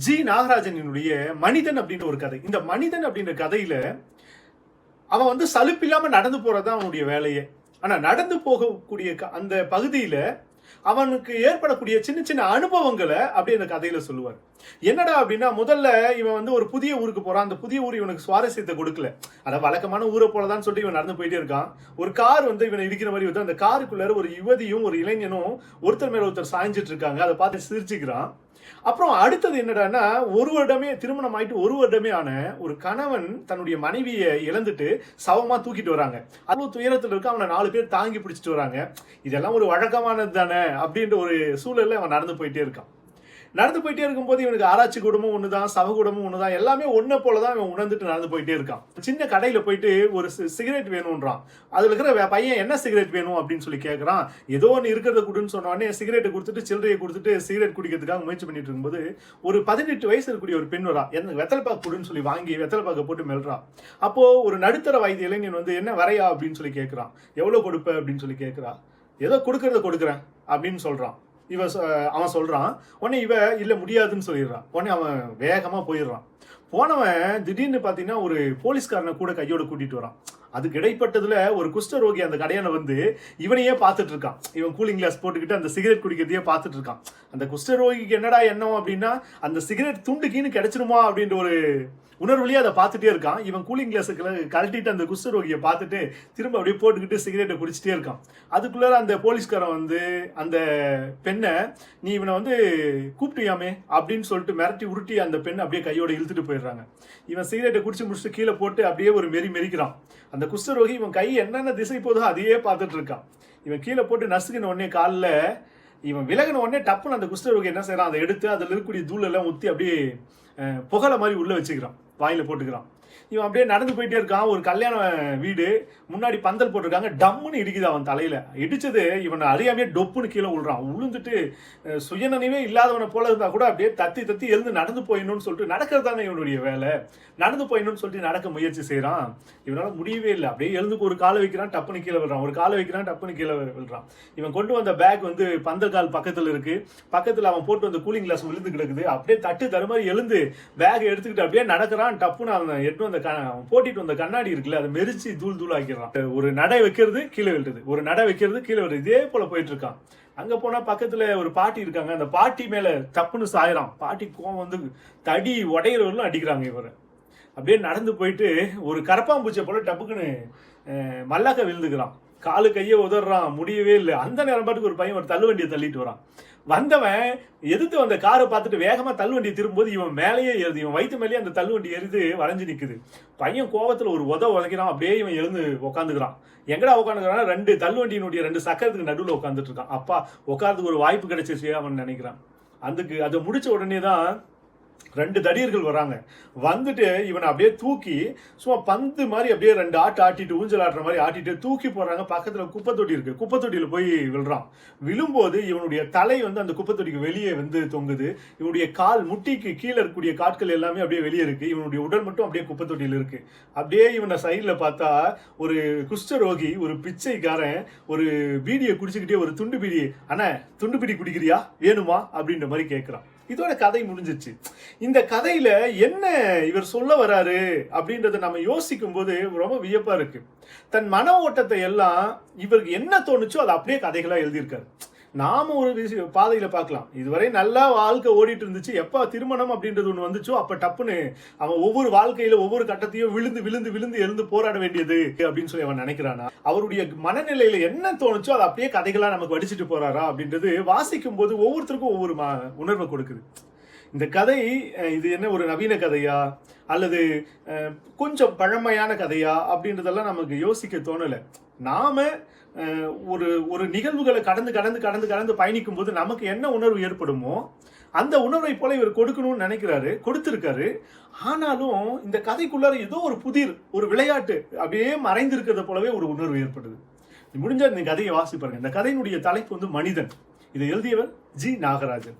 G நாகராஜனுடைய மனிதன் அப்படின்ற ஒரு கதை. இந்த மனிதன் அப்படின்ற கதையில அவன் சலுப்பில்லாம நடந்து போறதுதான் அவனுடைய வேலையே. ஆனா நடந்து போகக்கூடிய அந்த பகுதியில அவனுக்கு ஏற்படக்கூடிய சின்ன சின்ன அனுபவங்களை அப்படி அந்த கதையில சொல்லுவார். என்னடா அப்படின்னா, முதல்ல இவன் ஒரு புதிய ஊருக்கு போறான். அந்த புதிய ஊர் இவனுக்கு சுவாரஸ்யத்தை கொடுக்கல. அத வழக்கமான ஊரை போலதான் சொல்லிட்டு இவன் நடந்து போயிட்டே இருக்கான். ஒரு கார் இவனை இடிக்கிற மாதிரி அந்த காருக்குள்ள ஒரு யுவதியும் ஒரு இளைஞனும் ஒருத்தர் மேல ஒருத்தர் சாய்ஞ்சிட்டு இருக்காங்க. அதை பார்த்து சிரிச்சுக்கிறான். அப்புறம் அடுத்தது என்னடான்னா, ஒரு வருடமே திருமணம் ஆயிட்டு ஒரு வருடமே ஆன ஒரு கணவன் தன்னுடைய மனைவியை இழந்துட்டு சவமா தூக்கிட்டு வராங்க. அவ்வளவு துயரத்தில் இருக்க அவனை 4 பேர் தாங்கி பிடிச்சிட்டு வராங்க. இதெல்லாம் ஒரு வழக்கமானது தானே அப்படின்ற ஒரு சூழல்ல அவன் நடந்து போயிட்டே இருக்கான். நடந்து போயிட்டே இருக்கும்போது இவனுக்கு ஆராய்ச்சி குடும்பம் ஒண்ணுதான், சவகுடமும் ஒண்ணுதான், எல்லாமே ஒன்ன போலதான் இவன் உணர்ந்துட்டு நடந்து போயிட்டே இருக்கான். சின்ன கடையில போயிட்டு ஒரு சிகரெட் வேணும்ன்றான். அதுல இருக்கிற பையன் என்ன சிகரெட் வேணும் அப்படின்னு சொல்லி கேட்கறான். ஏதோ ஒன்று இருக்கிறத கொடுன்னு சொன்னோடனே சிகரெட்டை கொடுத்துட்டு சில்லறையை கொடுத்துட்டு சிகரெட் குடிக்கிறதுக்காக முயற்சி பண்ணிட்டு இருக்கும்போது ஒரு 18 வயசு இருக்கக்கூடிய ஒரு பெண் வரா. எனக்கு வெத்தலைப்பாக்கு கொடுன்னு சொல்லி வாங்கி வெத்தலைப்பாக்கை போட்டு மெல்றான். அப்போ ஒரு நடுத்தர வயது இளைஞன் என்ன வரையா அப்படின்னு சொல்லி கேட்கறான். எவ்வளவு கொடுப்ப அப்படின்னு சொல்லி கேட்கறா. ஏதோ கொடுக்கறத கொடுக்குறேன் அப்படின்னு சொல்றான். அவன் சொல்றான். உடனே இவ இல்ல முடியாதுன்னு சொல்லிடுறான். உடனே அவன் வேகமா போயிடுறான். போனவன் திடீர்னு பாத்தீங்கன்னா ஒரு போலீஸ்காரனை கூட கையோட கூட்டிட்டு வரான். அதுக்கு இடைப்பட்டதுல ஒரு குஷ்டரோகி அந்த கடையான இவனையே பார்த்துட்டு இருக்கான். இவன் கூலிங் கிளாஸ் போட்டுக்கிட்டு அந்த சிகரெட் குடிக்கிறதையே பார்த்துட்டு இருக்கான். அந்த குஷ்டரோகிக்கு என்னடா எண்ணம் அப்படின்னா, அந்த சிகரெட் துண்டுக்கீன்னு கிடைச்சிருமா அப்படின்ற ஒரு உணர்வுலயே அதை பார்த்துட்டே இருக்கான். இவன் கூலிங் கிளாஸ் கழட்டிட்டு அந்த குஷ்டரோகியை பார்த்துட்டு திரும்ப அப்படியே போட்டுக்கிட்டு சிகரெட்டை குடிச்சிட்டே இருக்கான். அதுக்குள்ள அந்த போலீஸ்காரன் அந்த பெண்ணை, நீ இவனை கூப்பிட்டியாமே அப்படின்னு சொல்லிட்டு மிரட்டி உருட்டி அந்த பெண்ணை அப்படியே கையோட இழுத்துட்டு போயிடுறாங்க. இவன் சிகரெட்டை குடிச்சு முடிச்சுட்டு கீழே போட்டு அப்படியே ஒரு மெரிக்கிறான். அந்த குஷ்டரோகி இவன் கை என்னென்ன திசை போதோ அதையே பார்த்துட்டு இருக்கான். இவன் கீழே போட்டு நசுக்கின உடனே காலில் இவன் விலகின உடனே டப்புன்னு அந்த குஷ்டரோகி என்ன செய்யறான், அதை எடுத்து அதில் இருக்கக்கூடிய தூளெல்லாம் ஊற்றி அப்படியே புகழ மாதிரி உள்ள வச்சுக்கிறான், வாயில போட்டுக்கிறான். இவன் அப்படியே நடந்து போயிட்டே இருக்கான். ஒரு கல்யாண வீடு முன்னாடி பந்தல் போட்டிருக்காங்க. டம்முன்னு இடிக்குது அவன் தலையில. இடிச்சது இவனை அறியாமையே டொப்புன்னு கீழே விழுறான். விழுந்துட்டு சுயநினைவே இல்லாதவனை போல இருந்தா கூட அப்படியே தத்தி எழுந்து நடந்து போயிடணும்னு சொல்லிட்டு, நடக்கிறது தானே இவனுடைய வேலை, நடந்து போயிடணும்னு சொல்லிட்டு நடக்க முயற்சி செய்யறான். இவனால முடியவே இல்லை. அப்படியே எழுந்து ஒரு காலை வைக்கிறான், டப்புன்னு கீழே விடுறான், ஒரு காலை வைக்கிறான், டப்புன்னு கீழே விழுறான். இவன் கொண்டு வந்த பேக் பந்தல் கால் பக்கத்துல இருக்கு. பக்கத்துல அவன் போட்டு வந்த கூலிங் கிளாஸ் விழுந்து கிடக்குது. அப்படியே தட்டு தருமாறி எழுந்து பேக் எடுத்துக்கிட்டு அப்படியே நடக்கிறான். டப்புன்னு அவன் எட்டு போட்டிட்டு வந்த கண்ணாடி இருக்குல்ல, அதை மெரிச்சு தூள் ஆக்கிடுறான். ஒரு நடை வைக்கிறது கீழே விழுது, ஒரு நடை வைக்கிறது கீழே விழுது. இதே போல போயிட்டு இருக்கான். அங்க போனா பக்கத்துல ஒரு பாட்டி இருக்காங்க. அந்த பாட்டி மேல தப்புன்னு சாயிறான். பாட்டி கோவம் தடி உடையிறவர்களும் அடிக்கிறாங்க. இவரை அப்படியே நடந்து போயிட்டு ஒரு கரப்பாம்பூச்சை போல டப்புக்குன்னு மல்லாக்க விழுந்துக்கிறான். காலு கையை உதறான், முடியவே இல்லை. அந்த நேரம் பாட்டுக்கு ஒரு பையன் ஒரு தள்ளுவண்டியை தள்ளிட்டு வரான். வந்தவன் எதிர்த்து வந்த காரை பார்த்துட்டு வேகமா தள்ளுவண்டியை திரும்பும்போது இவன் மேலேயே ஏறுது. இவன் வயிற்று மேலேயே அந்த தள்ளுவண்டி எரிது வளைஞ்சு நிக்குது. பையன் கோவத்துல ஒரு உதைக்கிறான். அப்படியே இவன் எழுந்து உட்காந்துக்கிறான். எங்கடா உட்காந்துக்கிறான், 2 தள்ளுவண்டியினுடைய 2 சக்கரத்துக்கு நடுவில் உட்காந்துட்டு இருக்கான். அப்பா உட்கார்றதுக்கு ஒரு வாய்ப்பு கிடைச்சிச்சு அவன் நினைக்கிறான். அதை முடிச்ச உடனே தான் 2 தடியர்கள் வராங்க. வந்துட்டு இவனை அப்படியே தூக்கி சும்மா பந்து மாதிரி அப்படியே 2 ஆட்டு ஆட்டிட்டு, ஊஞ்சல் ஆட்டுற மாதிரி ஆட்டிட்டு தூக்கி போடுறாங்க. பக்கத்துல குப்பை தொட்டி இருக்கு. குப்பை தொட்டியில போய் விழுறான். விழும்போது இவனுடைய தலை அந்த குப்பை தொட்டிக்கு வெளியே தொங்குது. இவனுடைய கால் முட்டிக்கு கீழே இருக்கக்கூடிய காட்கள் எல்லாமே அப்படியே வெளியே இருக்கு. இவனுடைய உடல் மட்டும் அப்படியே குப்பை தொட்டியில இருக்கு. அப்படியே இவனை சைட்ல பார்த்தா ஒரு குஷ்டரோகி, ஒரு பிச்சைக்காரன் ஒரு பீடியை குடிச்சுக்கிட்டே ஒரு துண்டு பீடி, அண்ணா துண்டு பீடி குடிக்கிறியா, வேணுமா அப்படின்ற மாதிரி கேட்கிறான். இதோட கதை முடிஞ்சிச்சு. இந்த கதையில என்ன இவர் சொல்ல வராரு அப்படின்றத நம்ம யோசிக்கும் போது ரொம்ப வியப்பா இருக்கு. தன் மன ஓட்டத்தை எல்லாம் இவருக்கு என்ன தோணுச்சோ அதை அப்படியே கதைகளா எழுதியிருக்காரு. நாம ஒரு பாதையில பார்க்கலாம். இதுவரை நல்லா வாழ்க்கை ஓடிட்டு இருந்துச்சு. எப்ப திருமணம் அப்படின்றது ஒண்ணு வந்துச்சோ அப்ப டப்புன்னு அவன் ஒவ்வொரு வாழ்க்கையில ஒவ்வொரு கட்டத்தையும் விழுந்து எழுந்து போராட வேண்டியது அப்படின்னு சொல்லி அவன் நினைக்கிறானா, அவருடைய மனநிலையில என்ன தோணுச்சோ அதை அப்படியே கதைகளா நமக்கு வடிச்சிட்டு போறாரா அப்படின்றது வாசிக்கும் போது ஒவ்வொருத்தருக்கும் ஒவ்வொரு உணர்வை கொடுக்குது. இந்த கதை இது என்ன ஒரு நவீன கதையா அல்லது கொஞ்சம் பழமையான கதையா அப்படின்றதெல்லாம் நமக்கு யோசிக்க தோணலை. நாம ஒரு நிகழ்வுகளை கடந்து பயணிக்கும் போது நமக்கு என்ன உணர்வு ஏற்படுமோ அந்த உணர்வை போல இவர் கொடுக்கணும்னு நினைக்கிறாரு, கொடுத்திருக்காரு. ஆனாலும் இந்த கதைக்குள்ளார ஏதோ ஒரு புதிர், ஒரு விளையாட்டு அப்படியே மறைந்திருக்கிறத போலவே ஒரு உணர்வு ஏற்படுது. முடிஞ்ச இந்த கதையை வாசிப்பாருங்க. இந்த கதையினுடைய தலைப்பு மனிதன். இதை எழுதியவர் ஜி நாகராஜன்.